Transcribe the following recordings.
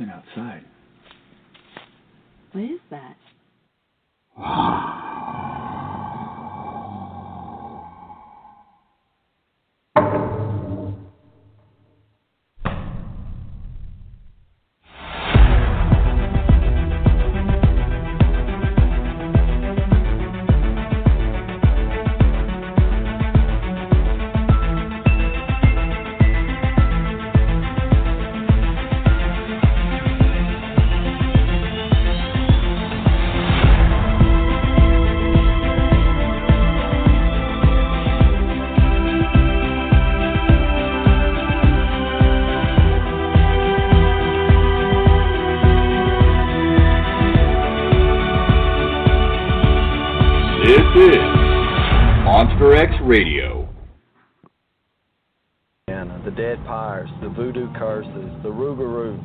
something outside. What is that? This is Monster X Radio. The dead pyres, the voodoo curses, the Rougarou.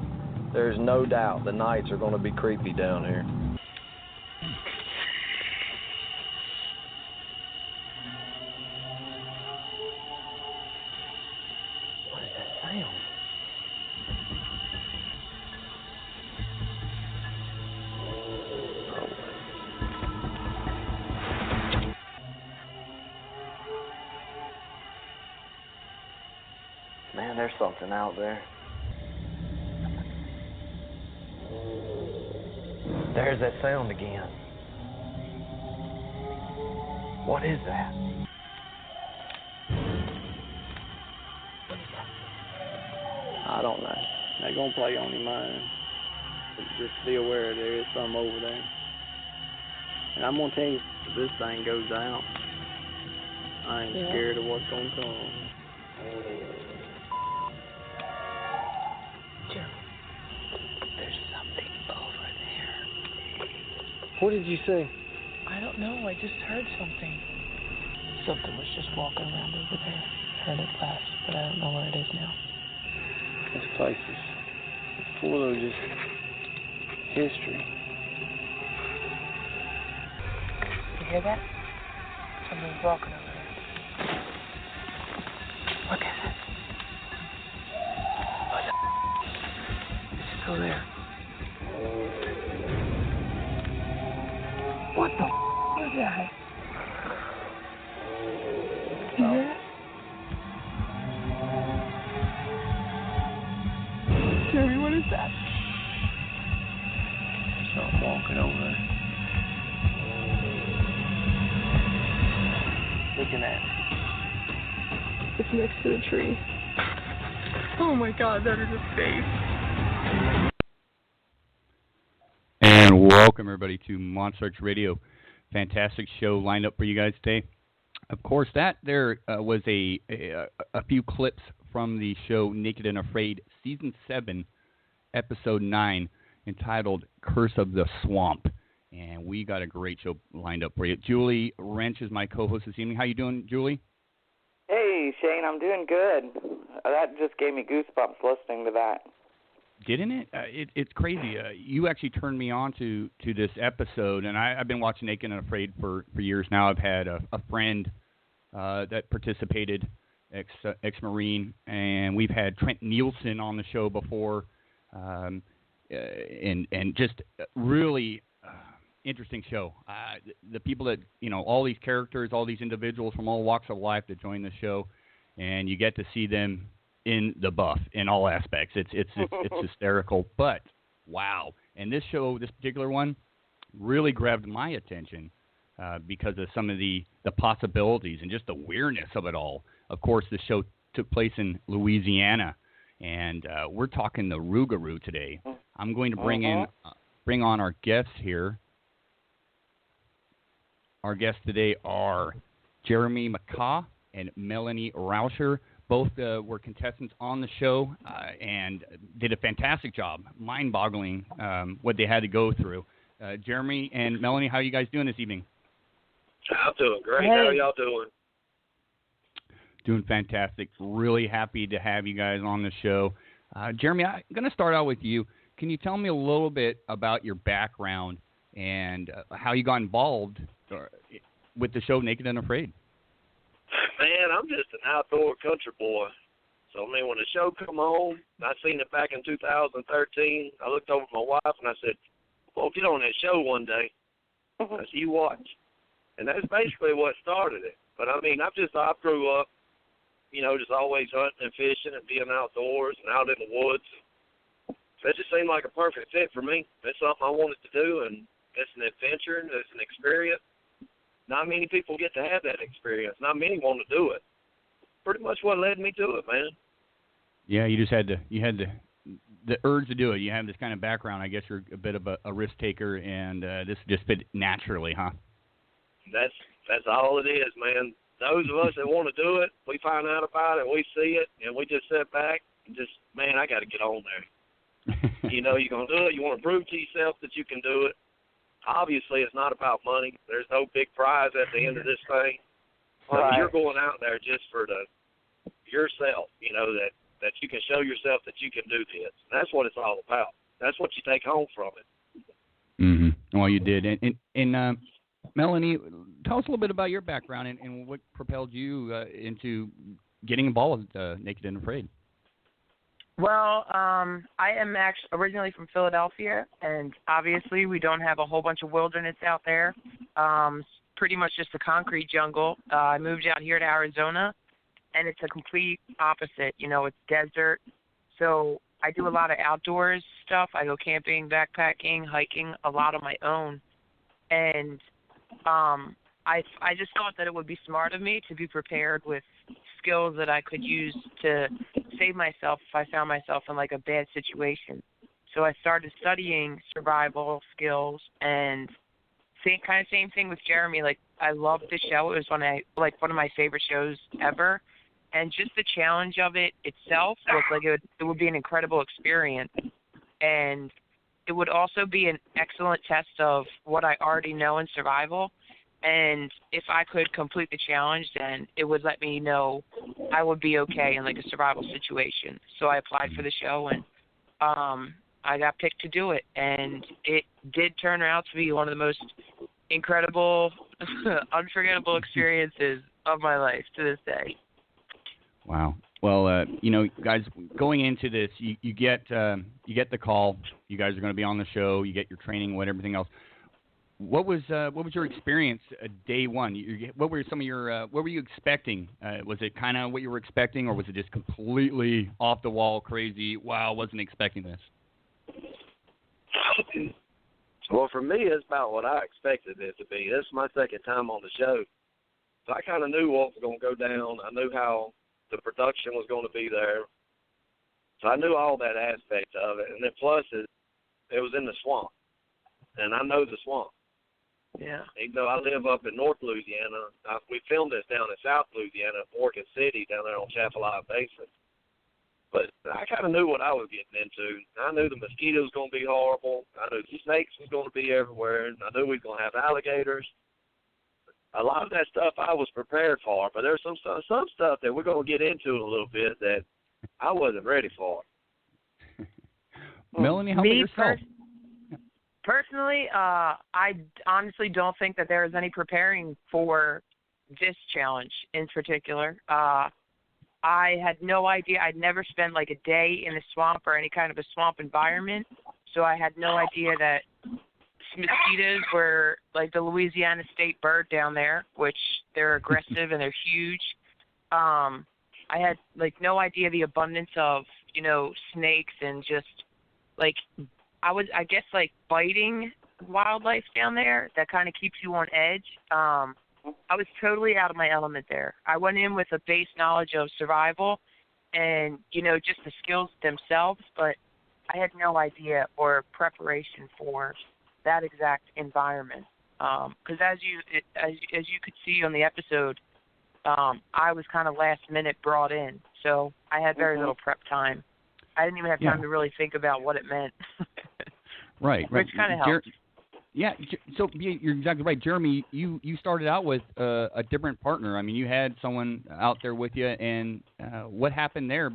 There's no doubt the nights are going to be creepy down here. What is that sound? Man, there's something out there. There's that sound again. What is that? I don't know. They're going to play on your mind. Just be aware there is something over there. And I'm going to tell you, if this thing goes out, I ain't scared of what's going to come. There's something over there. What did you say? I don't know. I just heard something. Something was just walking around over there. Heard it last, but I don't know where it is now. This place is full of just history. You hear that? Something's walking over there. Look at it. It's still there. What the is that? You hear it? Jeremy, what is that? Something walking over there. Looking at it. It's next to the tree. Oh my God, that is a face. And welcome everybody to Monster X Radio. Fantastic show lined up for you guys today. Of course, that there was a few clips from the show Naked and Afraid, Season 7, Episode 9, entitled Curse of the Swamp. And we got a great show lined up for you. Julie Rench is my co-host this evening. How you doing, Julie? Hey, Shane, I'm doing good. That just gave me goosebumps listening to that. Didn't it? It's crazy. You actually turned me on to this episode, and I've been watching Naked and Afraid for years now. I've had a friend that participated, ex-Marine, and we've had Trent Nielsen on the show before, and just really interesting show. The people that, all these characters, all these individuals from all walks of life that join the show, and you get to see them in the buff in all aspects. It's hysterical, but wow. And this show, this particular one, really grabbed my attention because of some of the possibilities and just the weirdness of it all. Of course, the show took place in Louisiana, and we're talking the Rougarou today. I'm going to bring on our guests here. Our guests today are Jeremy McCaa and Melanie Rausher. Both were contestants on the show and did a fantastic job. Mind-boggling what they had to go through. Jeremy and Melanie, how are you guys doing this evening? I'm doing great. How are y'all doing? Doing fantastic. Really happy to have you guys on the show. Jeremy, I'm going to start out with you. Can you tell me a little bit about your background and how you got involved with the show Naked and Afraid? Man, I'm just an outdoor country boy. So, I mean, when the show come on, I seen it back in 2013, I looked over at my wife and I said, well, get on that show one day. I said, you watch. And that's basically what started it. But, I mean, I grew up, you know, just always hunting and fishing and being outdoors and out in the woods. So it just seemed like a perfect fit for me. It's something I wanted to do, and it's an adventure, and it's an experience. Not many people get to have that experience. Not many want to do it. Pretty much what led me to it, man. Yeah, you just had the urge to do it. You have this kind of background. I guess you're a bit of a risk taker, and this just fit naturally, huh? That's all it is, man. Those of us that want to do it, we find out about it, we see it, and we just sit back and just, man, I got to get on there. You know, you're going to do it. You want to prove to yourself that you can do it. Obviously, it's not about money. There's no big prize at the end of this thing. Right. You're going out there just for yourself, you know, that you can show yourself that you can do this. That's what it's all about. That's what you take home from it. Mm-hmm. Well, you did. And Melanie, tell us a little bit about your background and what propelled you into getting involved with Naked and Afraid. Well, I am actually originally from Philadelphia, and obviously we don't have a whole bunch of wilderness out there. Pretty much just a concrete jungle. I moved out here to Arizona, and it's a complete opposite. You know, it's desert. So I do a lot of outdoors stuff. I go camping, backpacking, hiking, a lot on my own. And I just thought that it would be smart of me to be prepared with skills that I could use to save myself if I found myself in like a bad situation. So I started studying survival skills, and same thing with Jeremy. Like, I loved the show. It was one of my favorite shows ever, and just the challenge of it itself looked like it would be an incredible experience, and it would also be an excellent test of what I already know in survival. And if I could complete the challenge, then it would let me know I would be okay in like a survival situation. So I applied for the show, and I got picked to do it. And it did turn out to be one of the most incredible, unforgettable experiences of my life to this day. Wow. Well, you know, guys, going into this, you get the call. You guys are going to be on the show. You get your training, everything else. What was your experience day one? What were you expecting? Was it kind of what you were expecting, or was it just completely off the wall, crazy? Wow, wasn't expecting this. Well, for me, it's about what I expected it to be. This is my second time on the show, so I kind of knew what was going to go down. I knew how the production was going to be there, so I knew all that aspect of it. And then plus, it was in the swamp, and I know the swamp. Yeah. Even though I live up in North Louisiana, we filmed this down in South Louisiana, Morgan City, down there on Chapelot Basin. But I kind of knew what I was getting into. I knew the mosquitoes was going to be horrible. I knew the snakes was going to be everywhere. And I knew we was going to have alligators. A lot of that stuff I was prepared for, but there's some stuff that we're going to get into a little bit that I wasn't ready for. Melanie, how about yourself? Personally, I honestly don't think that there is any preparing for this challenge in particular. I had no idea. I'd never spent like a day in a swamp or any kind of a swamp environment, so I had no idea that mosquitoes were like the Louisiana state bird down there, which they're aggressive and they're huge. I had like no idea the abundance of, you know, snakes and just like I guess like biting wildlife down there that kind of keeps you on edge. I was totally out of my element there. I went in with a base knowledge of survival and, you know, just the skills themselves, but I had no idea or preparation for that exact environment. Because as you could see on the episode, I was kind of last minute brought in, so I had very little prep time. I didn't even have time to really think about what it meant. Right. Which kind of helped. Yeah, so you're exactly right. Jeremy, you started out with a different partner. I mean, you had someone out there with you, and what happened there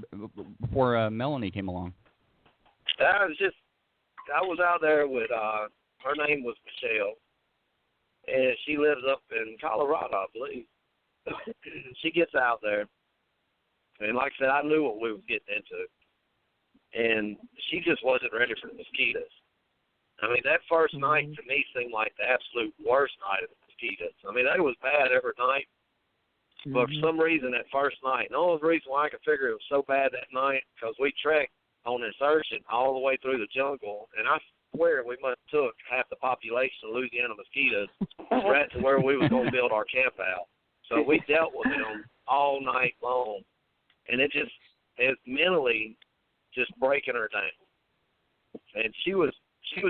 before Melanie came along? I was out there with, her name was Michelle, and she lives up in Colorado, I believe. She gets out there, And like I said, I knew what we was getting into. And she just wasn't ready for the mosquitoes. I mean, that first night to me seemed like the absolute worst night of the mosquitoes. I mean, they was bad every night, but for some reason that first night, and the only reason why I could figure it was so bad that night, because we trekked on insertion all the way through the jungle, and I swear we must have took half the population of Louisiana mosquitoes right to where we was going to build our camp out. So we dealt with them all night long, and it mentally just breaking her down. And she was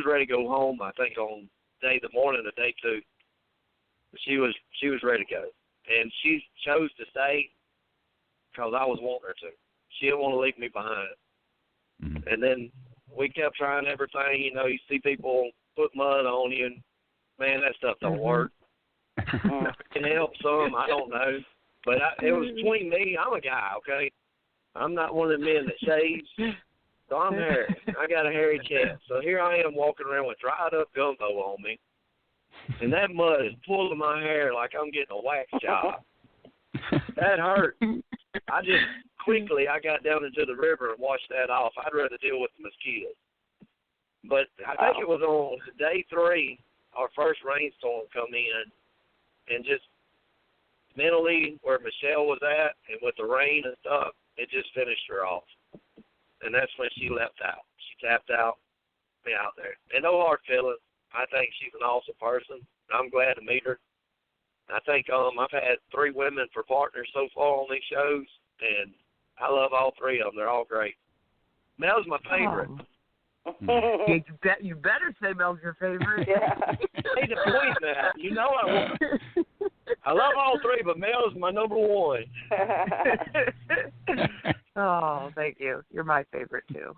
ready to go home, I think, on the morning of day 2. She was ready to go. And she chose to stay because I was wanting her to. She didn't want to leave me behind. Mm-hmm. And then we kept trying everything. You know, you see people put mud on you, and, man, that stuff don't work. It can help some, I don't know. But it was between me. I'm a guy, okay? I'm not one of the men that shaves. So I'm hairy. I got a hairy chest. So here I am walking around with dried up gumbo on me. And that mud is pulling my hair like I'm getting a wax job. That hurt. I got down into the river and washed that off. I'd rather deal with the mosquitoes. But I think it was on day 3, our first rainstorm come in, and just mentally where Michelle was at and with the rain and stuff, it just finished her off. And that's when she left out. She tapped out, me out there. And no hard feelings. I think she's an awesome person. I'm glad to meet her. I think I've had 3 women for partners so far on these shows, and I love all 3 of them. They're all great. Mel's my favorite. You better say Mel's your favorite. Yeah. Hey, the point now. You know I love all 3, but Mel's my number 1. Oh, thank you. You're my favorite, too.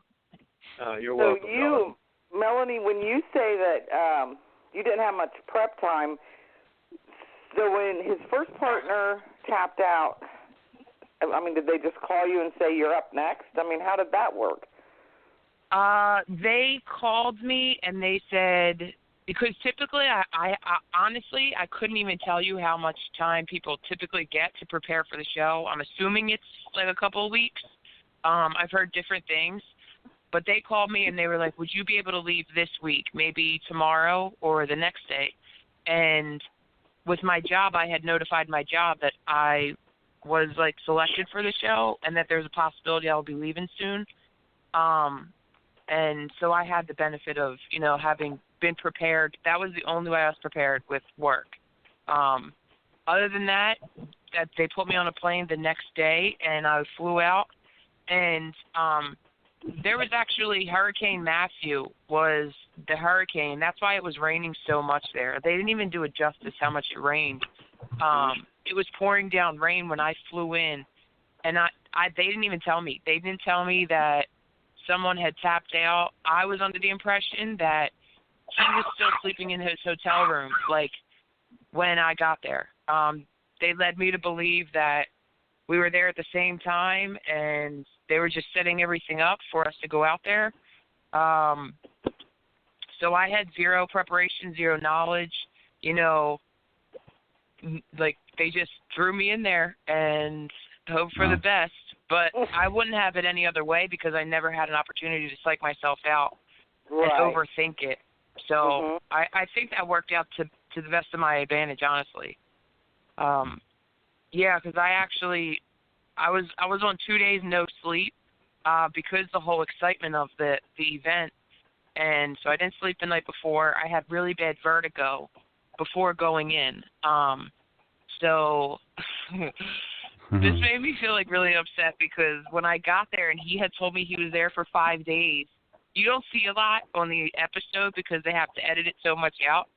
You're welcome. So Melanie, when you say that you didn't have much prep time, so when his first partner tapped out, I mean, did they just call you and say you're up next? I mean, how did that work? They called me and they said, because typically, I honestly, I couldn't even tell you how much time people typically get to prepare for the show. I'm assuming it's like a couple of weeks. I've heard different things. But they called me and they were like, would you be able to leave this week, maybe tomorrow or the next day? And with my job, I had notified my job that I was, like, selected for the show and that there's a possibility I'll be leaving soon. And so I had the benefit of, you know, having been prepared. That was the only way I was prepared with work. Other than that they put me on a plane the next day and I flew out. And there was actually Hurricane Matthew was the hurricane. That's why it was raining so much there. They didn't even do it justice how much it rained. It was pouring down rain when I flew in, and they didn't even tell me. They didn't tell me that someone had tapped out. I was under the impression that he was still sleeping in his hotel room, like, when I got there. They led me to believe that we were there at the same time, and they were just setting everything up for us to go out there. So I had zero preparation, zero knowledge. You know, like, they just threw me in there and hoped for the best. But I wouldn't have it any other way because I never had an opportunity to psych myself out and overthink it. So I think that worked out to the best of my advantage, honestly. Yeah, because I was on 2 days no sleep because the whole excitement of the event, and so I didn't sleep the night before. I had really bad vertigo before going in. So this made me feel like really upset because when I got there and he had told me he was there for 5 days, you don't see a lot on the episode because they have to edit it so much out.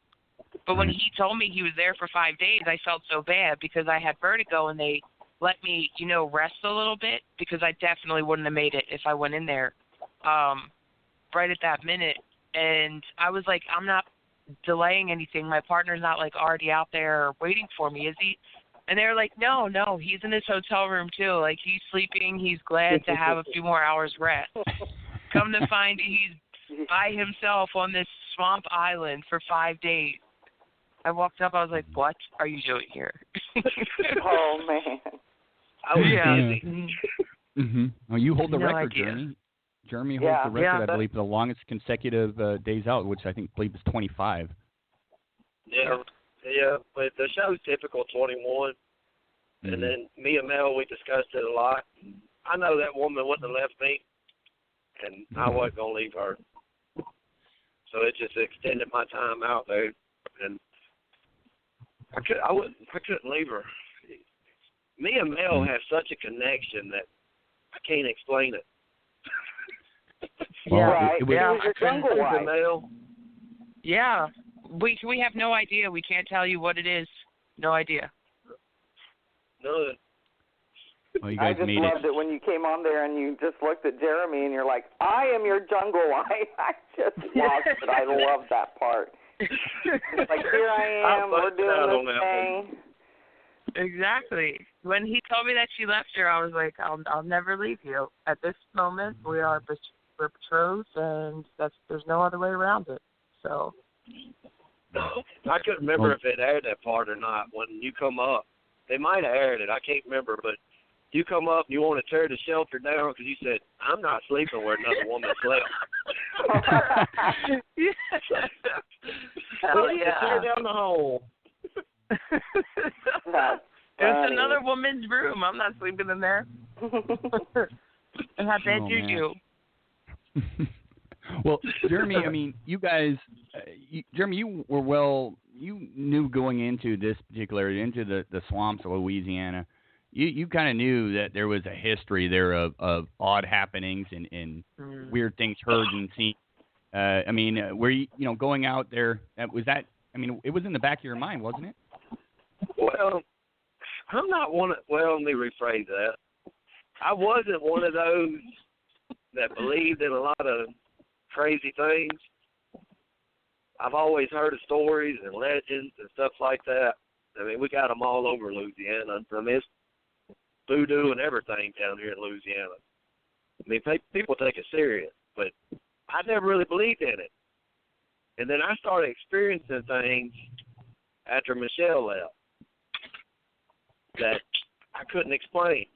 But when he told me he was there for 5 days, I felt so bad because I had vertigo and they let me, you know, rest a little bit because I definitely wouldn't have made it if I went in there right at that minute. And I was like, I'm not delaying anything. My partner's not, like, already out there waiting for me, is he? And they were like, no, he's in his hotel room too. Like, he's sleeping. He's glad to have a few more hours rest. Come to find he's by himself on this swamp island for 5 days. I walked up. I was like, what are you doing here? Oh, man. I was busy. Mm-hmm. Oh, you hold the No record, idea. Jeremy. Jeremy holds the record, Yeah, I believe, for the longest consecutive days out, which I believe is 25. Yeah, but the show's typical 21. Mm-hmm. And then me and Mel, we discussed it a lot. I know that woman wouldn't have left me, and I wasn't going to leave her. So it just extended my time out there, and I couldn't leave her. Me and Mel have such a connection that I can't explain it. Well, right. it was your jungle wife. Mel. Yeah. We have no idea. We can't tell you what it is. No idea. No. Well, you I guys just made loved it when you came on there and you just looked at Jeremy and you're like, I am your jungle wife. I just lost it. I love that part. Like, here I am, we're doing this thing. Exactly. When he told me that she left her, I was like, I'll never leave you. At this moment, we're betrothed, and there's no other way around it. So. I couldn't remember if it aired that part or not when you come up. They might have aired it. I can't remember, but you come up and you want to tear the shelter down because you said, I'm not sleeping where another woman slept. Hell yeah. Tear down the hole. It's another woman's room. I'm not sleeping in there. And have bad juju. Well, Jeremy, I mean, you guys, Jeremy, you knew going into this particular, into the swamps of Louisiana, you kind of knew that there was a history there of odd happenings and weird things heard and seen. I mean, were you going out there, was that, I mean, it was in the back of your mind, wasn't it? Well, I'm not one of, well, let me rephrase that. I wasn't one of those that believed in a lot of crazy things. I've always heard of stories and legends and stuff like that. I mean, we got them all over Louisiana. I mean, it's voodoo and everything down here in Louisiana. I mean, people take it serious, but I never really believed in it. And then I started experiencing things after Michelle left that I couldn't explain.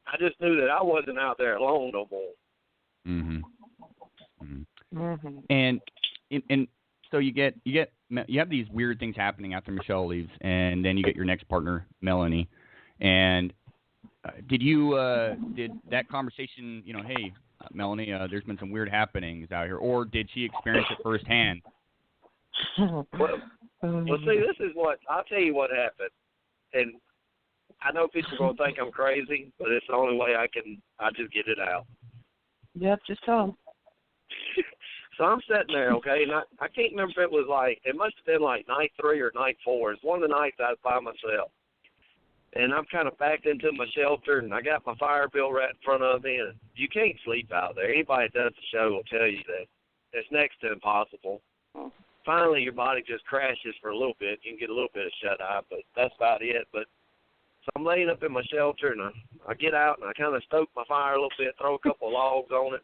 I just knew that I wasn't out there alone no more. Mm-hmm. And so you have these weird things happening after Michelle leaves, and then you get your next partner, Melanie. And did that conversation, hey, Melanie, there's been some weird happenings out here, or did she experience it firsthand? Well, see, this is I'll tell you what happened, and I know people are going to think I'm crazy, but it's the only way I just get it out. Yep, just tell them. So I'm sitting there, okay, and I can't remember if it must have been like night 3 or night 4. It's one of the nights I was by myself. And I'm kind of backed into my shelter, and I got my fire bill right in front of me, and you can't sleep out there. Anybody that does the show will tell you that. It's next to impossible. Finally, your body just crashes for a little bit. You can get a little bit of shut-eye, but that's about it. But so I'm laying up in my shelter, and I get out, and I kind of stoke my fire a little bit, throw a couple of logs on it,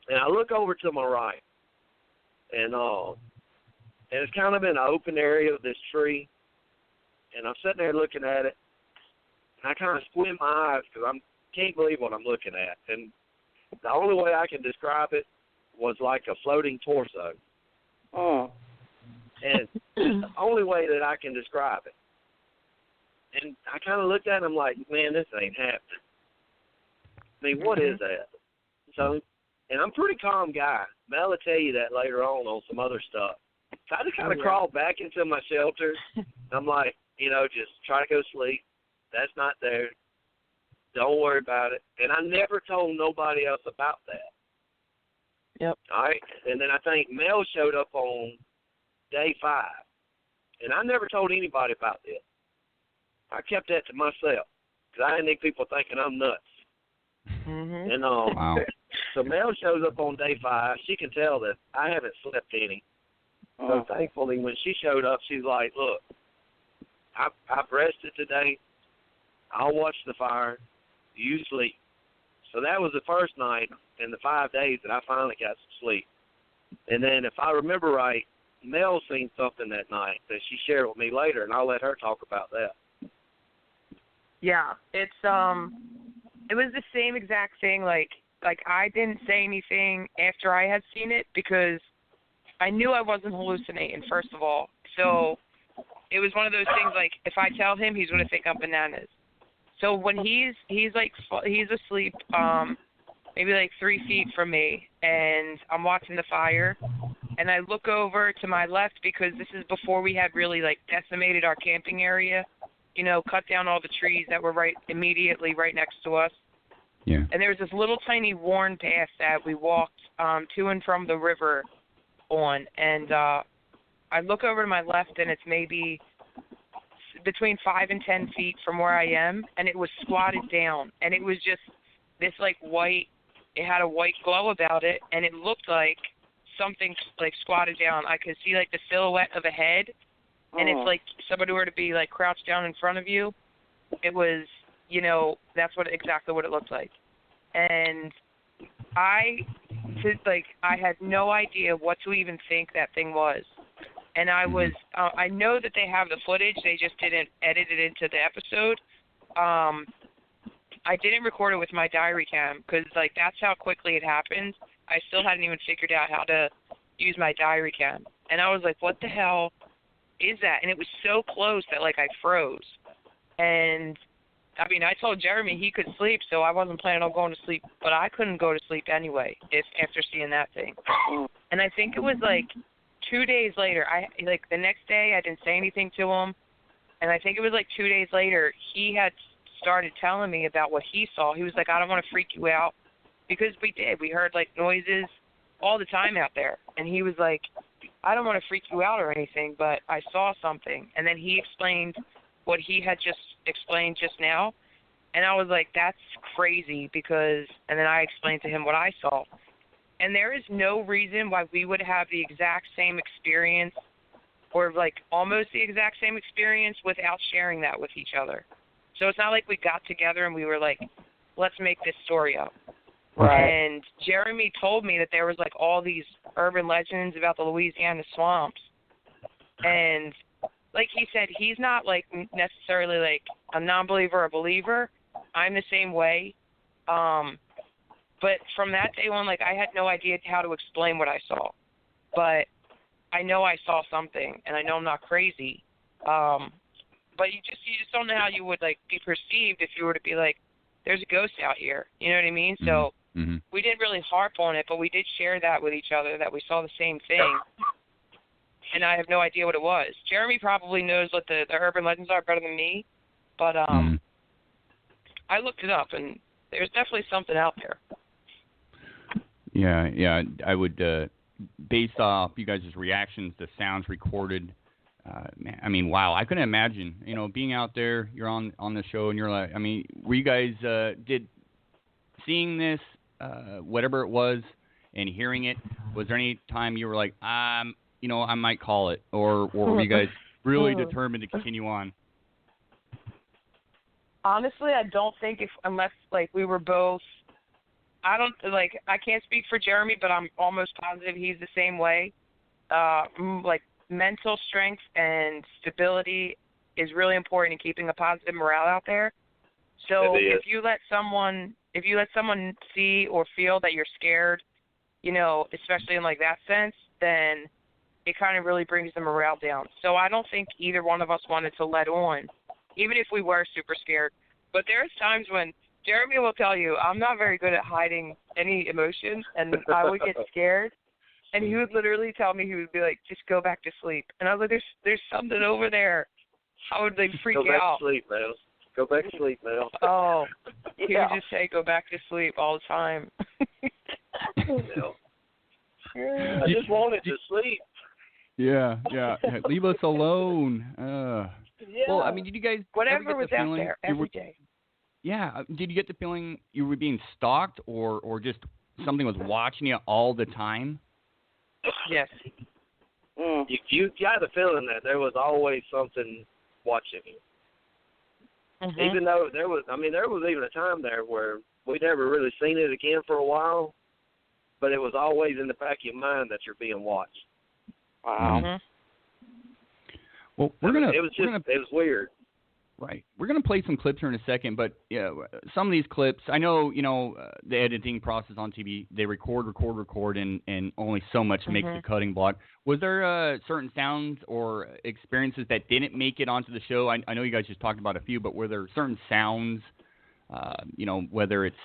and I look over to my right, and it's kind of in an open area of this tree, and I'm sitting there looking at it, and I kind of squint my eyes because I can't believe what I'm looking at, and the only way I can describe it was like a floating torso. Oh. And it's the only way that I can describe it. And I kind of looked at him like, man, this ain't happening. I mean, what is that? So, and I'm a pretty calm guy. Mel will tell you that later on some other stuff. So I just kind of crawled back into my shelter. I'm like, just try to go sleep. That's not there. Don't worry about it. And I never told nobody else about that. Yep. All right. And then I think Mel showed up on day 5. And I never told anybody about this. I kept that to myself because I didn't need people thinking I'm nuts. Mm-hmm. And wow. So Mel shows up on day 5. She can tell that I haven't slept any. So thankfully, when she showed up, she's like, look, I've rested today. I'll watch the fire. You sleep. So that was the first night in the 5 days that I finally got some sleep. And then if I remember right, Mel seen something that night that she shared with me later, and I'll let her talk about that. Yeah, it was the same exact thing. Like I didn't say anything after I had seen it because I knew I wasn't hallucinating, first of all. So it was one of those things like if I tell him, he's going to think I'm bananas. So when he's asleep, maybe like 3 feet from me, and I'm watching the fire, and I look over to my left because this is before we had really like decimated our camping area, you know, cut down all the trees that were immediately right next to us. Yeah. And there was this little tiny worn path that we walked to and from the river on, and I look over to my left, and it's maybe between 5 and 10 feet from where I am, and it was squatted down, and it was just this like white. It had a white glow about it, and it looked like something like squatted down. I could see like the silhouette of a head, and it's like somebody were to be like crouched down in front of you. It was, you know, that's exactly what it looked like. And I had no idea what to even think that thing was. And I was, I know that they have the footage, they just didn't edit it into the episode. I didn't record it with my diary cam because, like, that's how quickly it happened. I still hadn't even figured out how to use my diary cam. And I was like, what the hell is that? And it was so close that, like, I froze. And, I mean, I told Jeremy he could sleep, so I wasn't planning on going to sleep. But I couldn't go to sleep anyway after seeing that thing. And I think it was, like, 2 days later. The next day I didn't say anything to him. And I think it was, like, 2 days later he had started telling me about what he saw. He was like, I don't want to freak you out, because we did. We heard like noises all the time out there, and he was like, I don't want to freak you out or anything, but I saw something. And then he explained what he had just explained just now, and I was like, that's crazy, because, and then I explained to him what I saw. And there is no reason why we would have the exact same experience, or like almost the exact same experience, without sharing that with each other. So it's not like we got together and we were like, let's make this story up. Right. And Jeremy told me that there was like all these urban legends about the Louisiana swamps. And like he said, he's not like necessarily like a non-believer or a believer. I'm the same way. But from that day on, like I had no idea how to explain what I saw. But I know I saw something, and I know I'm not crazy. But you just don't know how you would like be perceived if you were to be like, there's a ghost out here. You know what I mean? So we didn't really harp on it, but we did share that with each other, that we saw the same thing. And I have no idea what it was. Jeremy probably knows what the urban legends are better than me, but I looked it up, and there's definitely something out there. Yeah, I would, based off you guys' reactions, the sounds recorded. Man, I mean, wow, I couldn't imagine, you know, being out there, you're on the show, and you're like, I mean, were you guys, seeing this, whatever it was, and hearing it, was there any time you were like, you know, I might call it, or were you guys really determined to continue on? Honestly, I don't think unless, like, we were both, I can't speak for Jeremy, but I'm almost positive he's the same way. Like, mental strength and stability is really important in keeping a positive morale out there. So if you let someone see or feel that you're scared, you know, especially in like that sense, then it kind of really brings the morale down. So I don't think either one of us wanted to let on, even if we were super scared. But there's times when Jeremy will tell you, I'm not very good at hiding any emotions, and I would get scared. And he would literally tell me, he would be like, just go back to sleep. And I was like, there's something over there. How would they freak out? Go back to sleep, Mel. Go back to sleep, Mel. Oh, he would just say, go back to sleep all the time. I just wanted to sleep. Yeah. Leave us alone. Well, I mean, did you guys whatever ever get was the out feeling there every day? Yeah. Did you get the feeling you were being stalked, or just something was watching you all the time? Yes. You got the feeling that there was always something watching you. Mm-hmm. Even though there was even a time there where we never really seen it again for a while, but it was always in the back of your mind that you're being watched. Wow. Mm-hmm. Well, it was weird. Right. We're going to play some clips here in a second, but some of these clips, I know, the editing process on TV, they record, and only so much makes the cutting block. Was there certain sounds or experiences that didn't make it onto the show? I know you guys just talked about a few, but were there certain sounds, whether it's,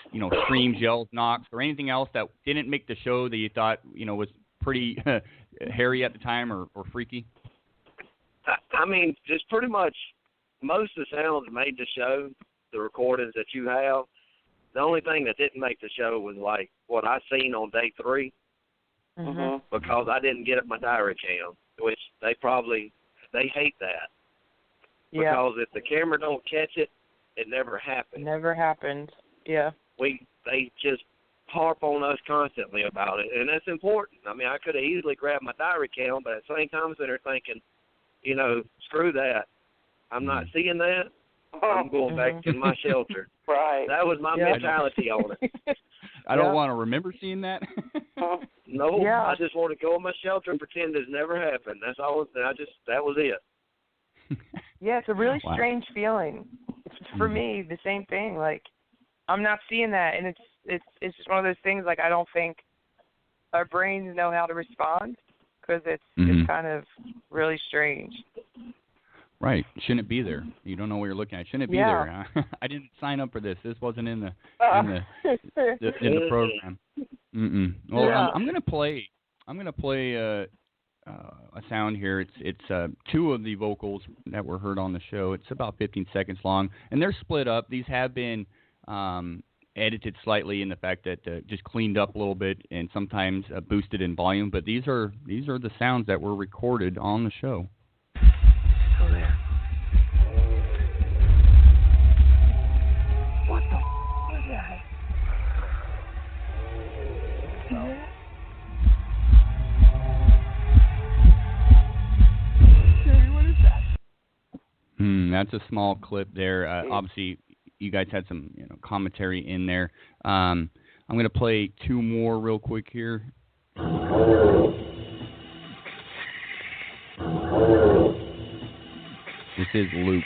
screams, yells, knocks, or anything else that didn't make the show that you thought, was pretty hairy at the time or freaky? I mean, just pretty much most of the sounds made the show, the recordings that you have. The only thing that didn't make the show was like what I seen on day 3, because I didn't get up my diary cam, which they hate that. Yeah. Because if the camera don't catch it, it never happened. Never happened. Yeah. They just harp on us constantly about it, and that's important. I mean, I could have easily grabbed my diary cam, but at the same time, I'm sitting there thinking, screw that. I'm not seeing that. I'm going back to my shelter. Right. That was my mentality on it. I don't want to remember seeing that. No, I just want to go in my shelter and pretend it's never happened. That's all. That was it. Yeah, it's a really strange feeling. For me, the same thing. Like, I'm not seeing that, and it's just one of those things. Like, I don't think our brains know how to respond because it's kind of really strange. Right. Shouldn't be there. You don't know what you're looking at. Shouldn't be there. I didn't sign up for this. This wasn't in the program. Well, I'm gonna play a sound here. It's 2 of the vocals that were heard on the show. It's about 15 seconds long, and they're split up. These have been edited slightly in the fact that just cleaned up a little bit and sometimes boosted in volume. But these are the sounds that were recorded on the show. Go there. What the f*** is that? What is that? That's a small clip there. Obviously, you guys had some commentary in there. I'm going to play 2 more real quick here. This is Luke.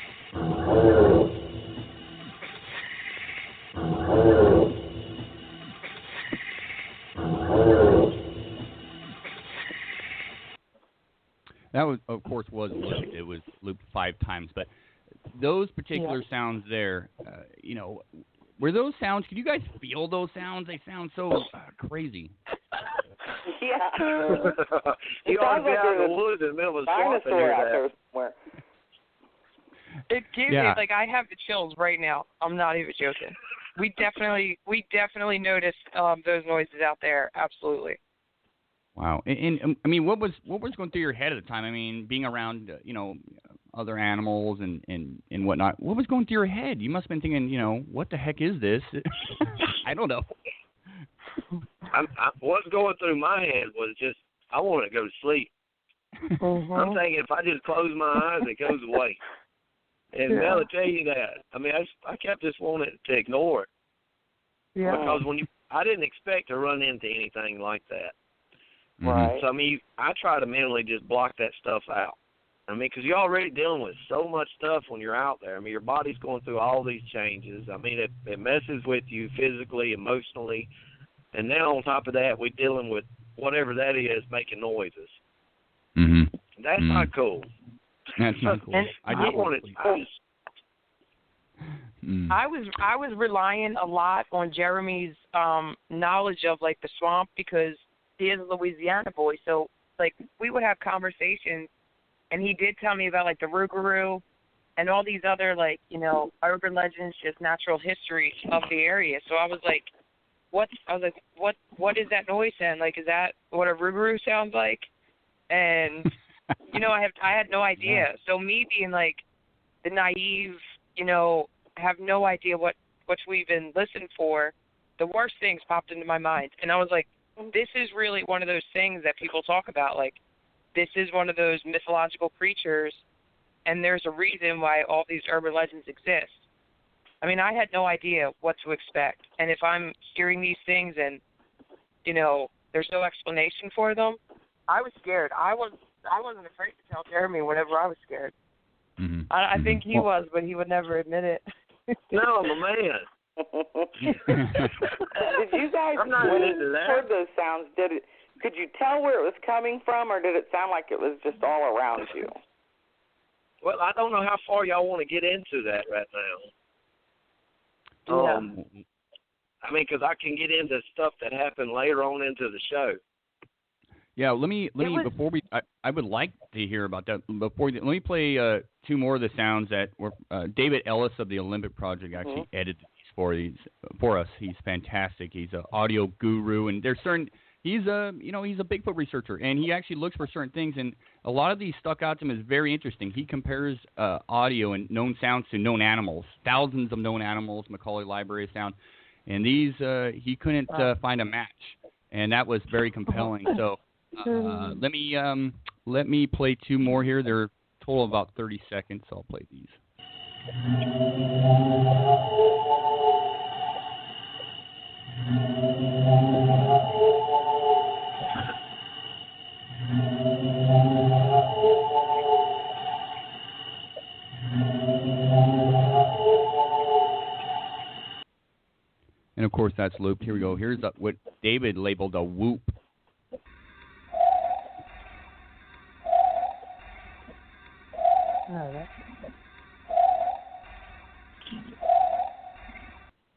That was, of course, was looped. It was looped 5 times, but those particular sounds there, were those sounds? Could you guys feel those sounds? They sound so crazy. Yeah. You ought to be out in the woods in the middle of the swamp and hear that. Somewhere. It gives me, like, I have the chills right now. I'm not even joking. We definitely noticed those noises out there. Absolutely. Wow. And I mean, what was going through your head at the time? I mean, being around, other animals and whatnot. What was going through your head? You must have been thinking, what the heck is this? I don't know. What's going through my head was just, I want to go to sleep. I'm thinking if I just close my eyes, it goes away. And Mel tell you that. I mean, I kept just wanting to ignore it. Yeah. Because I didn't expect to run into anything like that. Right. So, I mean, I try to mentally just block that stuff out. I mean, because you're already dealing with so much stuff when you're out there. I mean, your body's going through all these changes. I mean, it messes with you physically, emotionally. And now on top of that, we're dealing with whatever that is making noises. That's not cool. That's not cool. I was relying a lot on Jeremy's knowledge of, like, the swamp because he is a Louisiana boy. So, like, we would have conversations, and he did tell me about, like, the Rougarou and all these other, like, urban legends, just natural history of the area. So I was like, what is that noise sound? Like, is that what a Rougarou sounds like? And I had no idea. Yeah. So me being like the naive, have no idea what we even listened for, the worst things popped into my mind. And I was like, this is really one of those things that people talk about. Like, this is one of those mythological creatures, and there's a reason why all these urban legends exist. I mean, I had no idea what to expect. And if I'm hearing these things and, there's no explanation for them, I was scared. I wasn't afraid to tell Jeremy whenever I was scared. I think he was, but he would never admit it. No, I'm a man. Did you guys, I'm not when into you that. heard those sounds, could you tell where it was coming from, or did it sound like it was just all around you? Well, I don't know how far y'all want to get into that right now. I mean, because I can get into stuff that happened later on into the show. Yeah, let me before we I would like to hear about that. Let me play 2 more of the sounds that were David Ellis of the Olympic Project actually edited these for us. He's fantastic. He's an audio guru, and there's certain he's a Bigfoot researcher, and he actually looks for certain things, and a lot of these stuck out to him as very interesting. He compares audio and known sounds to known animals, thousands of known animals, Macaulay Library of Sound, and these he couldn't find a match, and that was very compelling. So let me play 2 more here. They're total about 30 seconds. So I'll play these. And of course that's looped. Here we go. Here's what David labeled a whoop.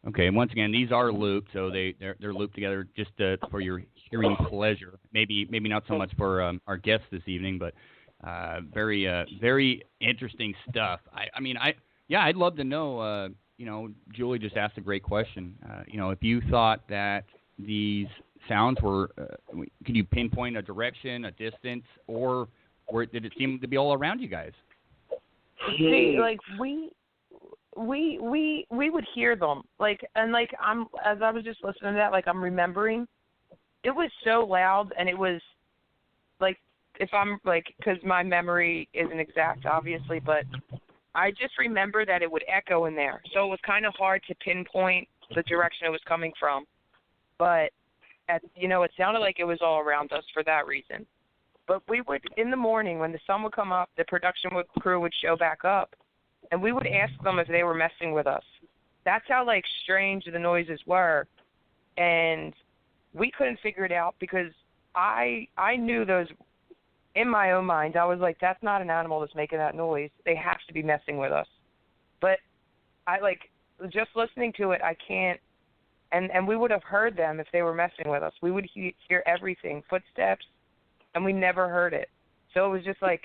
Okay, and once again, these are looped, so they're looped together just for your hearing pleasure. Maybe not so much for our guests this evening, but very interesting stuff. I'd love to know. Julie just asked a great question. If you thought that these sounds were, could you pinpoint a direction, a distance, or did it seem to be all around you guys? See, like we would hear them, as I was just listening to that, like I'm remembering, it was so loud, and it was like, because my memory isn't exact, obviously, but I just remember that it would echo in there, so it was kind of hard to pinpoint the direction it was coming from, but it sounded like it was all around us for that reason. But we would, in the morning, when the sun would come up, the production crew would show back up, and we would ask them if they were messing with us. That's how, strange the noises were. And we couldn't figure it out because I knew those, in my own mind, I was like, that's not an animal that's making that noise. They have to be messing with us. But just listening to it, I can't, and we would have heard them if they were messing with us. We would hear everything, footsteps, and we never heard it. So it was just I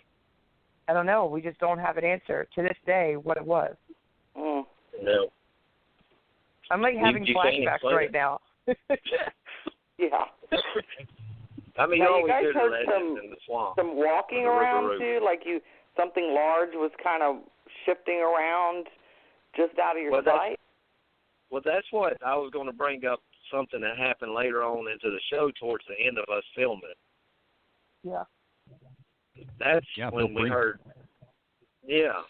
don't know, we just don't have an answer to this day what it was. No. I'm having flashbacks right now. Yeah. I mean, now, you guys heard in the swamp. some walking around too, something large was kind of shifting around just out of your sight? That's what I was going to bring up, something that happened later on into the show towards the end of us filming. Yeah. That's when we heard. Yeah.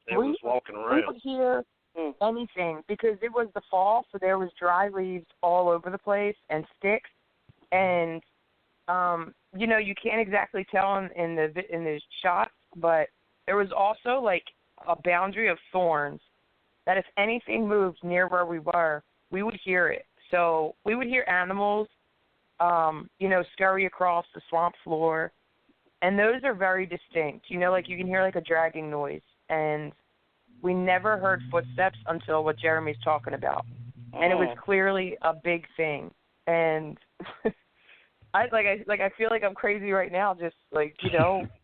It was walking around. We would hear anything because it was the fall, so there was dry leaves all over the place and sticks, and you can't exactly tell in the shots, but there was also a boundary of thorns that if anything moved near where we were, we would hear it. So we would hear animals scurry across the swamp floor, and those are very distinct. You can hear a dragging noise, and we never heard footsteps until what Jeremy's talking about, and it was clearly a big thing. And I feel like I'm crazy right now, just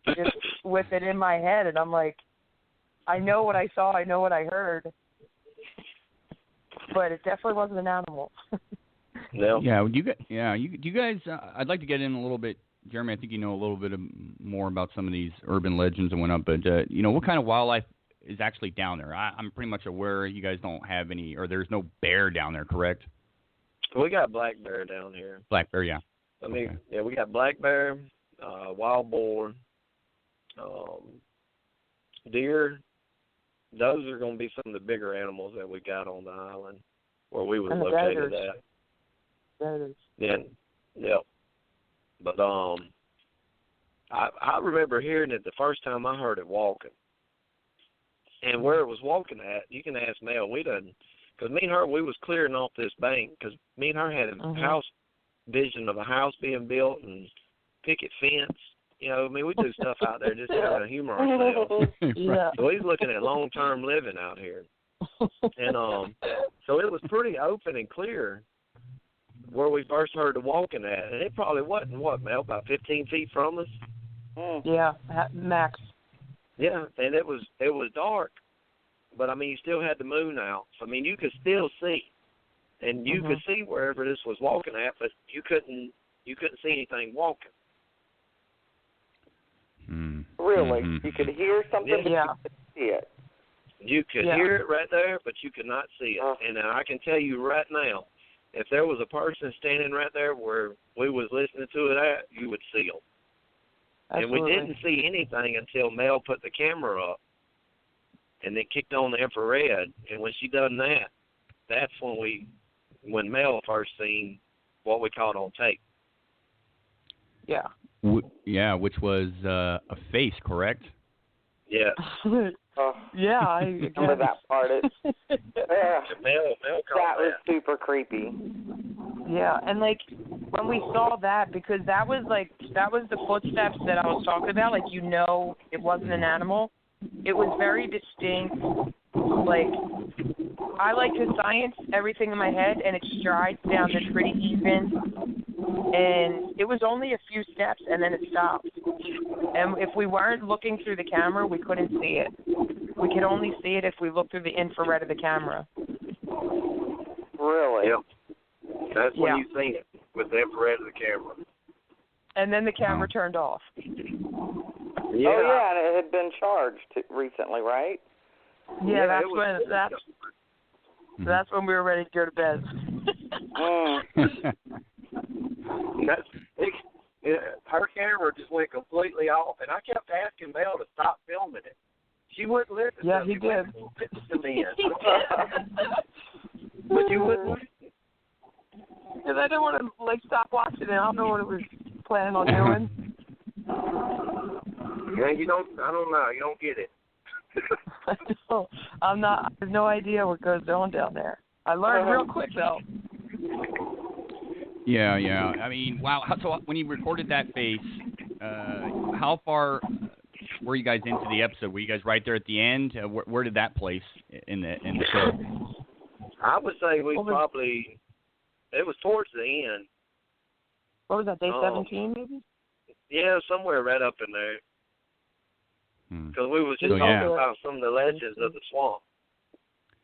just with it in my head, and I'm I know what I saw, I know what I heard, but it definitely wasn't an animal. No. Yeah, you guys, I'd like to get in a little bit, Jeremy, I think you know a little bit more about some of these urban legends and whatnot, but, what kind of wildlife is actually down there? I'm pretty much aware you guys don't have any, or there's no bear down there, correct? We got black bear down here. Black bear, yeah. We got black bear, wild boar, deer. Those are going to be some of the bigger animals that we got on the island where we was located at. Yeah. But I remember hearing it the first time I heard it walking. And where it was walking at, you can ask Mel. We done, because me and her, we was clearing off this bank because me and her had a house vision of a house being built and picket fence. You know, I mean, we do stuff out there just to humor ourselves. Yeah. So he's looking at long-term living out here. And so it was pretty open and clear where we first heard the walking at. And it probably wasn't, what, Mel, about 15 feet from us? Yeah, max. Yeah, and it was dark. But, I mean, you still had the moon out. So, I mean, you could still see. And you could see wherever this was walking at, but you couldn't see anything walking. Really? You could hear something, but you couldn't see it. You could hear it right there, but you could not see it. And I can tell you right now, if there was a person standing right there where we was listening to it at, you would see them. Absolutely. And we didn't see anything until Mel put the camera up and then kicked on the infrared. And when she done that, that's when Mel first seen what we caught on tape. Yeah. Yeah, which was a face, correct? Yeah. Yeah, I remember that part. Mel that was super creepy. Yeah, and like when we saw that, because that was the footsteps that I was talking about. Like, you know, it wasn't an animal. It was very distinct. Like, I like to science everything in my head, and it strides down to pretty even. And it was only a few steps, and then it stopped. And if we weren't looking through the camera, we couldn't see it. We could only see it if we looked through the infrared of the camera. Really? Yeah. That's when you seen it, with the infrared of the camera. And then the camera turned off. Yeah. Oh, yeah, and it had been charged recently, right? Yeah, that's when we were ready to go to bed. Her camera just went completely off, and I kept asking Mel to stop filming it. She wouldn't listen. Yeah, he did. But you wouldn't listen. Because I didn't want to stop watching it. I don't know what it was planning on doing. Yeah, I don't know. You don't get it. I have no idea what goes on down there. I learned real quick, though. Yeah. I mean, wow. So when you recorded that face, how far were you guys into the episode? Were you guys right there at the end? Where did that place in the show? I would say it was towards the end. What was that, day 17 maybe? Yeah, somewhere right up in there. Because we was just talking about some of the legends of the swamp.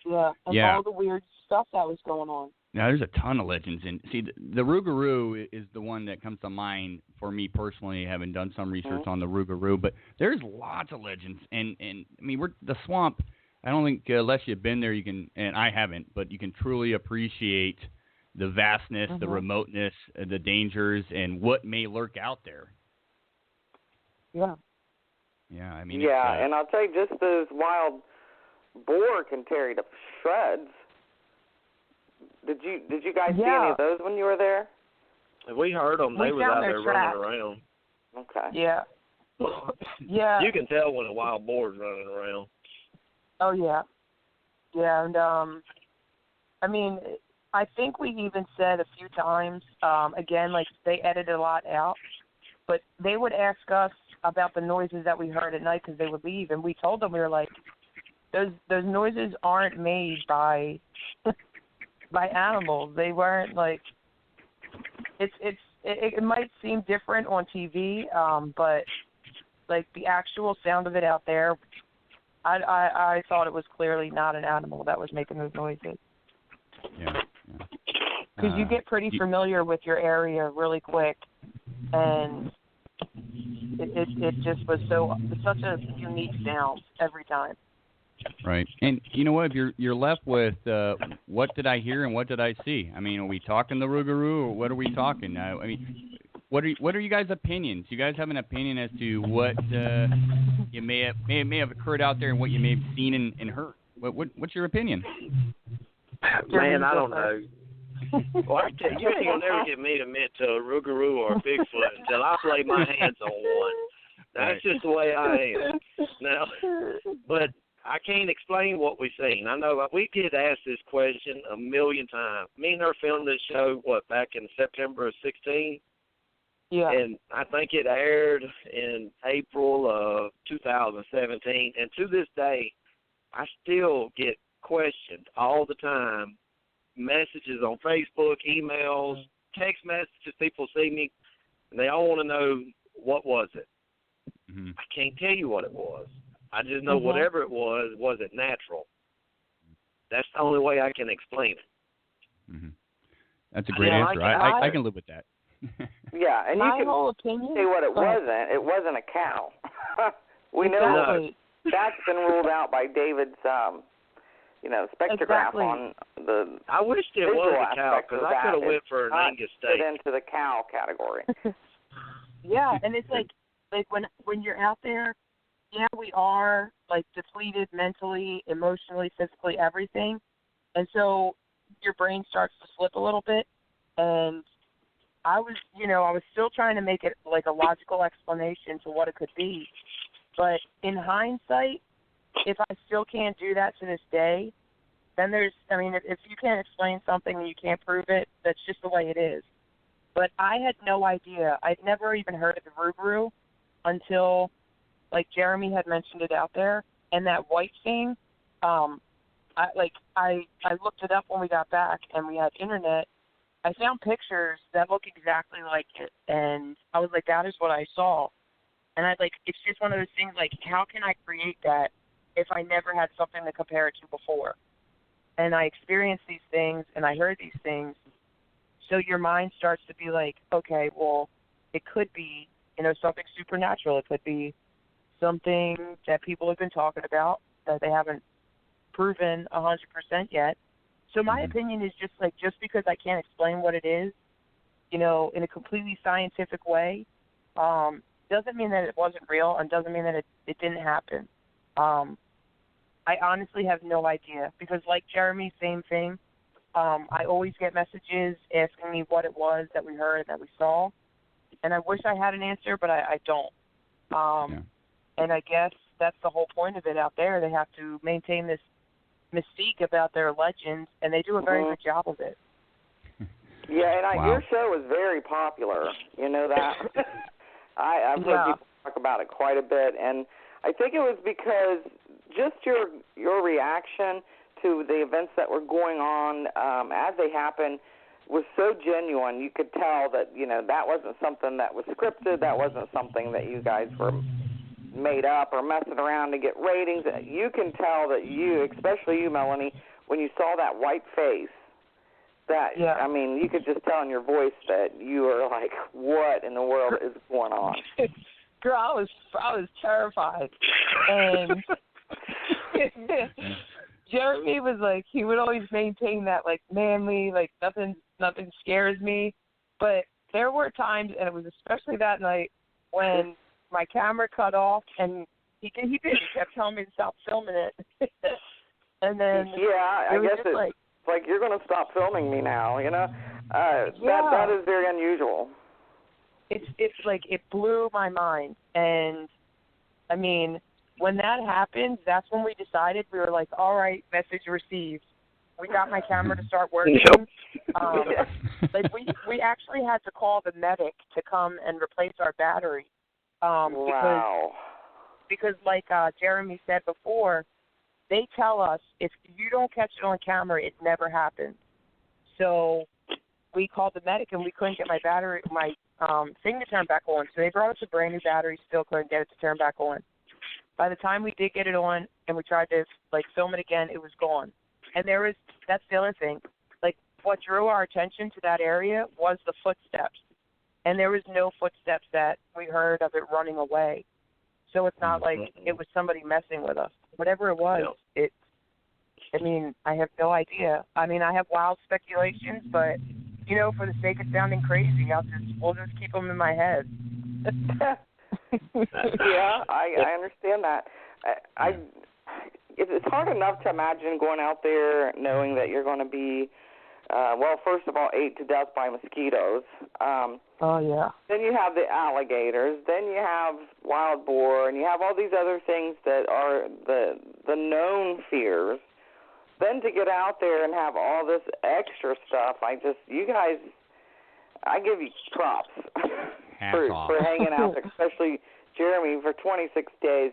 Yeah, and all the weird stuff that was going on. Now, there's a ton of legends. And see, the Rougarou is the one that comes to mind for me personally, having done some research on the Rougarou. But there's lots of legends. And I mean, the swamp, I don't think unless you've been there, you can, and I haven't, but you can truly appreciate the vastness, the remoteness, the dangers, and what may lurk out there. Yeah. Yeah, I mean. Yeah, and I'll tell you, just those wild boar can tear you to shreds. Did you guys see any of those when you were there? We heard them. They was out there running around. Okay. Yeah. Yeah. You can tell when a wild boar's running around. Oh, yeah. Yeah, and, I mean, I think we even said a few times, again, like, they edited a lot out, but they would ask us about the noises that we heard at night because they would leave, and we told them, we were like, those noises aren't made by animals. They weren't like it might seem different on TV, but like the actual sound of it out there, I thought it was clearly not an animal that was making those noises. Yeah. Because you get pretty familiar with your area really quick, and it just was such a unique sound every time. Right. And you know what? If you're left with what did I hear and what did I see? I mean, are we talking the Rougarou or what are we talking? I mean, what are you guys' opinions? You guys have an opinion as to what you may have occurred out there and what you may have seen and heard? What's your opinion? Man, I don't know. Well, I tell you, you'll never get me to admit to a Rougarou or a Bigfoot until I lay my hands on one. That's just the way I am. Now, but I can't explain what we've seen. I know we get asked this question a million times. Me and her filmed this show, back in September of 16? Yeah. And I think it aired in April of 2017. And to this day, I still get questioned all the time. Messages on Facebook, emails, text messages, people see me, and they all want to know, what was it? Mm-hmm. I can't tell you what it was. I just know whatever it wasn't natural. That's the only way I can explain it. Mm-hmm. That's a great answer. I can live with that. Yeah, and my you can whole opinion, say what it wasn't. It wasn't a cow. We know that's been ruled out by David's, spectrograph on the. I wish it was a cow, because I could have went for an Angus steak. Into the cow category. Yeah, and it's like when you're out there, yeah, we are like depleted mentally, emotionally, physically, everything, and so your brain starts to slip a little bit. And I was still trying to make it like a logical explanation to what it could be, but in hindsight, if I still can't do that to this day, then if you can't explain something and you can't prove it, that's just the way it is. But I had no idea. I'd never even heard of the Rougarou until, like, Jeremy had mentioned it out there. And that white thing, I looked it up when we got back and we had internet. I found pictures that look exactly like it. And I was like, that is what I saw. And it's just one of those things, like, how can I create that if I never had something to compare it to before? And I experienced these things and I heard these things. So your mind starts to be like, okay, well, it could be, something supernatural. It could be something that people have been talking about that they haven't proven 100% yet. So my opinion is just because I can't explain what it is, in a completely scientific way, doesn't mean that it wasn't real and doesn't mean that it didn't happen. I honestly have no idea because, like Jeremy, same thing. I always get messages asking me what it was that we heard, that we saw, and I wish I had an answer, but I don't. And I guess that's the whole point of it out there. They have to maintain this mystique about their legends, and they do a very good job of it. Yeah, and your show is very popular. You know that? I've heard people talk about it quite a bit, and I think it was because just your reaction to the events that were going on as they happened was so genuine. You could tell that, that wasn't something that was scripted. That wasn't something that you guys were made up or messing around to get ratings. You can tell that you, especially you, Melanie, when you saw that white face, you could just tell in your voice that you were like, what in the world is going on? Girl, I was terrified. And Jeremy was like, he would always maintain that, like, manly, like, nothing scares me. But there were times, and it was especially that night, when my camera cut off, and he kept telling me to stop filming it. And then I guess it's like, you're going to stop filming me now, That is very unusual. It's like, it blew my mind. And, I mean, when that happened, that's when we decided, we were like, all right, message received. We got my camera to start working. We actually had to call the medic to come and replace our battery. Because like Jeremy said before, they tell us if you don't catch it on camera, it never happens. So we called the medic and we couldn't get my thing to turn back on. So they brought us a brand new battery, still couldn't get it to turn back on. By the time we did get it on and we tried to film it again, it was gone. And that's the other thing. Like, what drew our attention to that area was the footsteps. And there was no footsteps that we heard of it running away. So it's not like it was somebody messing with us. Whatever it was, I have no idea. I mean, I have wild speculations, but, for the sake of sounding crazy, we'll just keep them in my head. I understand that. It's hard enough to imagine going out there knowing that you're going to be first of all, ate to death by mosquitoes. Oh, yeah. Then you have the alligators. Then you have wild boar, and you have all these other things that are the known fears. Then to get out there and have all this extra stuff, you guys, I give you props for hanging out there, especially Jeremy for 26 days.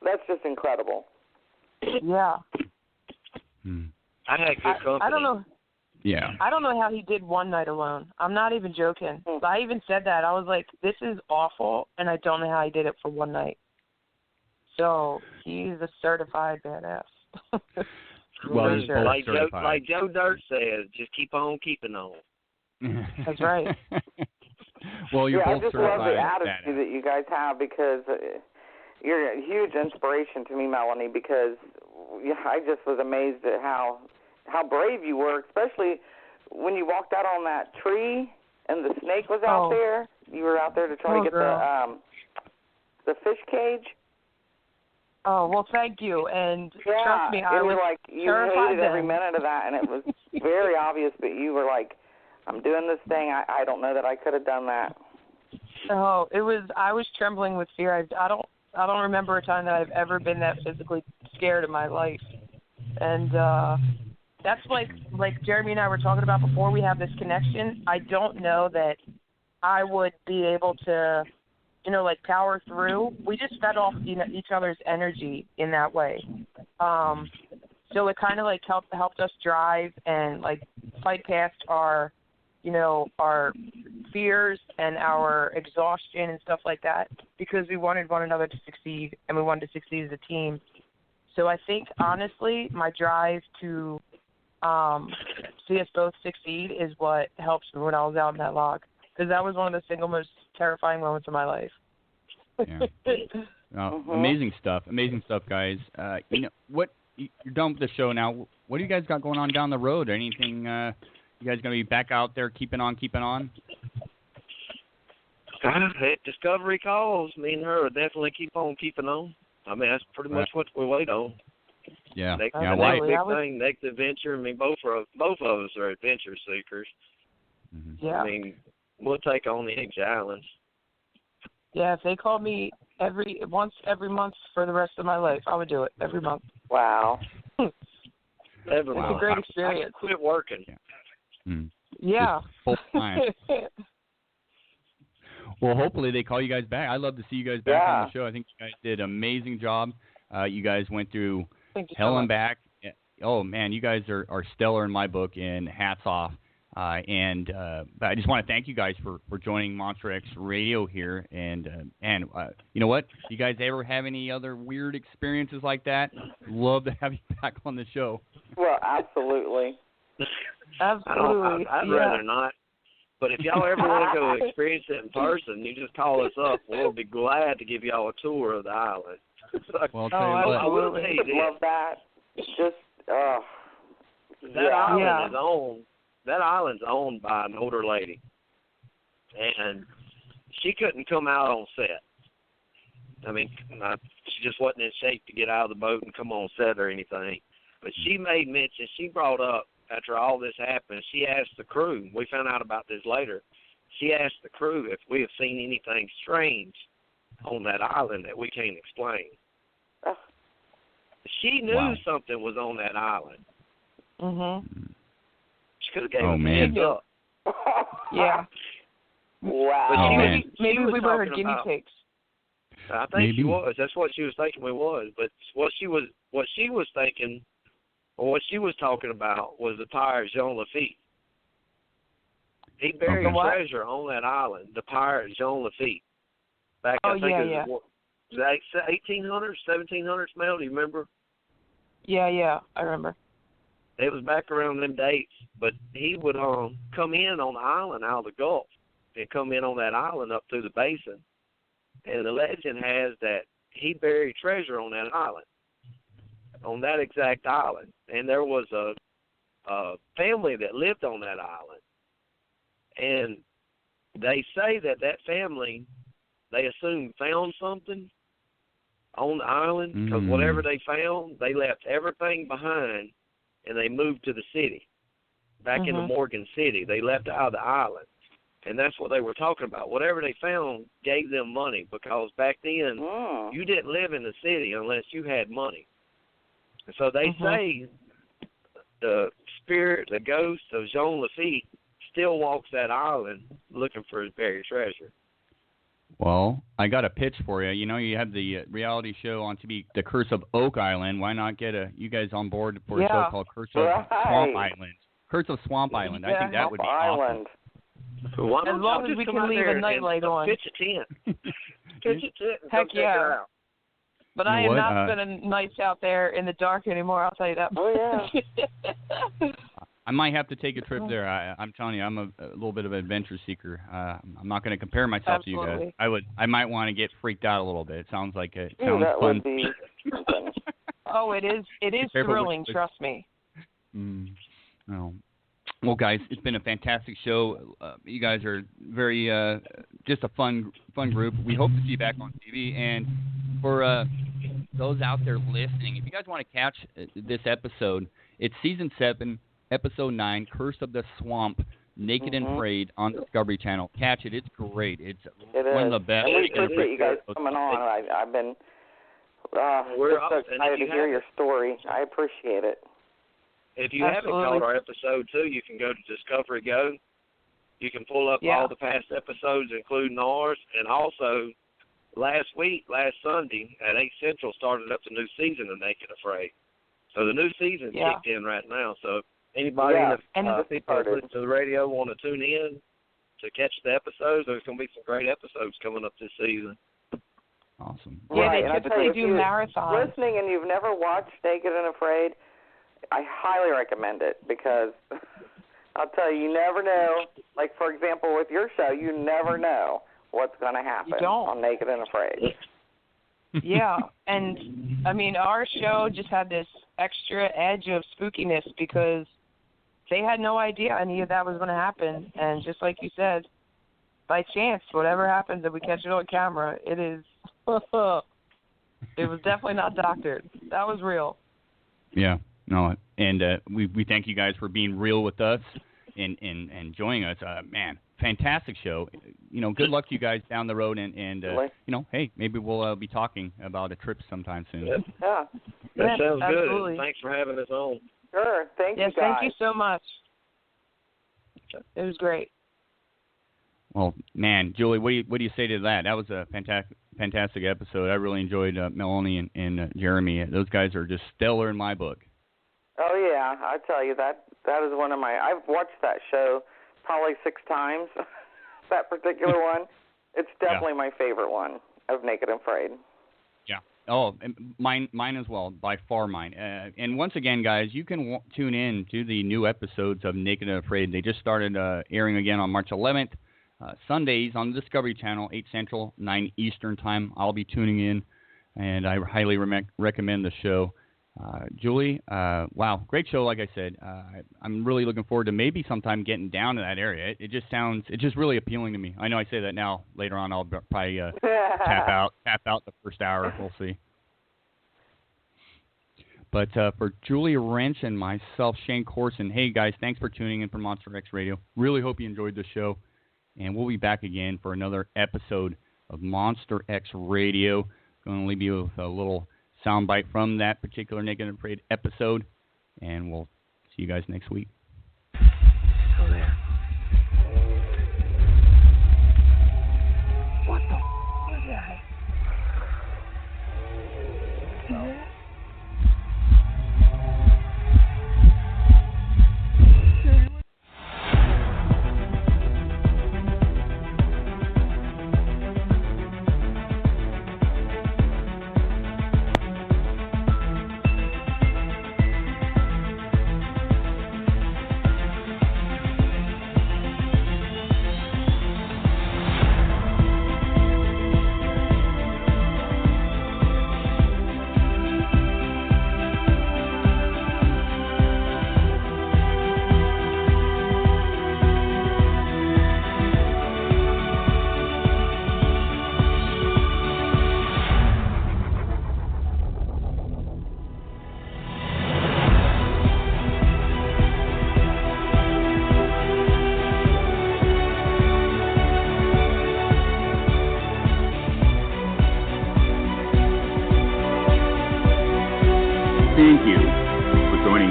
That's just incredible. Yeah. I had good company. I don't know. Yeah. I don't know how he did one night alone. I'm not even joking. I even said that. I was like, this is awful, and I don't know how he did it for one night. So he's a certified badass. Well, sure. like Joe Dirt says, just keep on keeping on. That's right. Well, you're both I just certified love the attitude badass. that you guys have, because you're a huge inspiration to me, Melanie, because I just was amazed at how brave you were, especially when you walked out on that tree and the snake was out there. You were out there to try to get the fish cage. Oh, well, thank you. And trust me, I was like, you hated every minute of that, and it was very obvious that you were like, I'm doing this thing. I don't know that I could have done that. Oh, I was trembling with fear. I don't remember a time that I've ever been that physically scared in my life. And that's like Jeremy and I were talking about before we have this connection. I don't know that I would be able to, power through. We just fed off, each other's energy in that way. So it kind of helped us drive and fight past our fears and our exhaustion and stuff like that, because we wanted one another to succeed, and we wanted to succeed as a team. So I think, honestly, my drive to see us both succeed is what helps me when I was out in that log, because that was one of the single most terrifying moments of my life. Yeah. Amazing stuff, guys. What you're done with the show now. What do you guys got going on down the road? Anything? You guys gonna be back out there keeping on? If Discovery calls, me and her will definitely keep on keeping on. I mean, that's pretty much what we wait on. Yeah. Next thing, next adventure. I mean, both of us are adventure seekers. Mm-hmm. Yeah. I mean, we'll take on the Edge Islands. Yeah, if they called me once every month for the rest of my life, I would do it every month. Wow. Every month. It's a great experience. I quit working. Yeah. Full time. Well, hopefully they call you guys back. I'd love to see you guys back on the show. I think you guys did an amazing job. You guys went through hell and back. Oh, man, you guys are stellar in my book, and hats off. But I just want to thank you guys for joining Monster X Radio here. And you know what? If you guys ever have any other weird experiences like that, love to have you back on the show. Well, absolutely. Absolutely. I'd rather not. But if y'all ever want to go experience it in person, you just call us up. We'll be glad to give y'all a tour of the island. Well, I'll tell you what. I will tell you this. Love that. Just, that island's owned by an older lady. And she couldn't come out on set. I mean, she just wasn't in shape to get out of the boat and come on set or anything. But she made mention, she brought up, after all this happened, she asked the crew, we found out about this later, she asked the crew if we have seen anything strange on that island that we can't explain. She knew something was on that island. Mm-hmm. She could have gave us a heads up. Yeah. Wow. Maybe we were her guinea pigs. I think she was. That's what she was thinking we was. But what she was thinking, or what she was talking about, was the pirate Jean Lafitte. He buried treasure on that island, the pirate Jean Lafitte. Back, I think it was 1800s, 1700s, Mel, do you remember? Yeah, I remember. It was back around them dates, but he would come in on the island out of the Gulf and come in on that island up through the basin. And the legend has that he buried treasure on that island, on that exact island. And there was a family that lived on that island. And they say that family, they assume found something on the island, because whatever they found, they left everything behind and they moved to the city. back into Morgan City. They left out of the island. And that's what they were talking about. Whatever they found gave them money, because back then you didn't live in the city unless you had money. And so they say the spirit, the ghost of Jean Lafitte still walks that island looking for his buried treasure. Well, I got a pitch for you. You know, you have the reality show on TV, The Curse of Oak Island. Why not get you guys on board for a show called Curse of Swamp Island? Curse of Swamp Island. I think that would be awesome. So why as don't long y'all as we just can come leave out there a nightlight and on. Pitch a tent. Pitch a tent and Heck come check it out. But I am not spending nights out there in the dark anymore, I'll tell you that. Oh, yeah. I might have to take a trip there. I'm telling you, I'm a little bit of an adventure seeker. I'm not going to compare myself to you guys. I might want to get freaked out a little bit. It sounds like it sounds that fun. Would be Oh, it is thrilling, trust me. Oh. Well, guys, it's been a fantastic show. You guys are very just a fun group. We hope to see you back on TV. And for those out there listening, if you guys want to catch this episode, it's Season 7, Episode 9, Curse of the Swamp, Naked and Afraid on Discovery Channel. Catch it. It's great. It's one of the best. And we appreciate you guys coming on. I've been We're so excited to hear your story. I appreciate it. If you haven't caught our episode 2, you can go to Discovery Go. You can pull up all the past episodes, including ours. And also, last Sunday at 8 Central, started up the new season of Naked Afraid. So the new season kicked in right now. So anybody that people that listen to the radio want to tune in to catch the episodes, there's going to be some great episodes coming up this season. Awesome. Yeah, they typically do marathons. Listening and you've never watched Naked and Afraid, I highly recommend it, because I'll tell you, you never know. Like, for example, with your show, you never know what's going to happen on Naked and Afraid. Yeah, and, I mean, our show just had this extra edge of spookiness because they had no idea any of that was going to happen. And just like you said, by chance, whatever happens, if we catch it on camera, it is, it was definitely not doctored. That was real. Yeah. No, and we thank you guys for being real with us and joining us. Man, fantastic show. You know, good luck to you guys down the road, and you know, hey, maybe we'll be talking about a trip sometime soon. Yeah. That sounds absolutely. good. Thanks for having us on. Sure. Thank you, guys. Thank you so much. It was great. Well, man, Julie, what do you say to that? That was a fantastic episode. I really enjoyed Melanie and Jeremy. Those guys are just stellar in my book. Oh, yeah. I tell you, that is one of my... I've watched that show probably 6 times, that particular one. It's definitely my favorite one of Naked and Afraid. Yeah. Oh, mine as well, by far mine. And once again, guys, you can tune in to the new episodes of Naked and Afraid. They just started airing again on March 11th, Sundays on the Discovery Channel, 8 Central, 9 Eastern Time. I'll be tuning in, and I highly recommend the show. Julie, wow, great show, like I said. I'm really looking forward to maybe sometime getting down to that area. It's just really appealing to me. I know I say that now. Later on, I'll probably tap out the first hour. We'll see. But for Julie Rench and myself, Shane Corson, hey, guys, thanks for tuning in for Monster X Radio. Really hope you enjoyed the show. And we'll be back again for another episode of Monster X Radio. Going to leave you with a little soundbite from that particular Naked and Afraid episode, and we'll see you guys next week. Go there. What the f*** is that?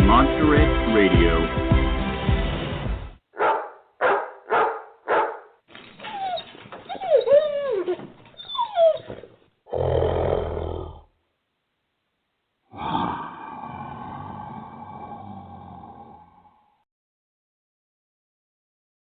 Monster X Radio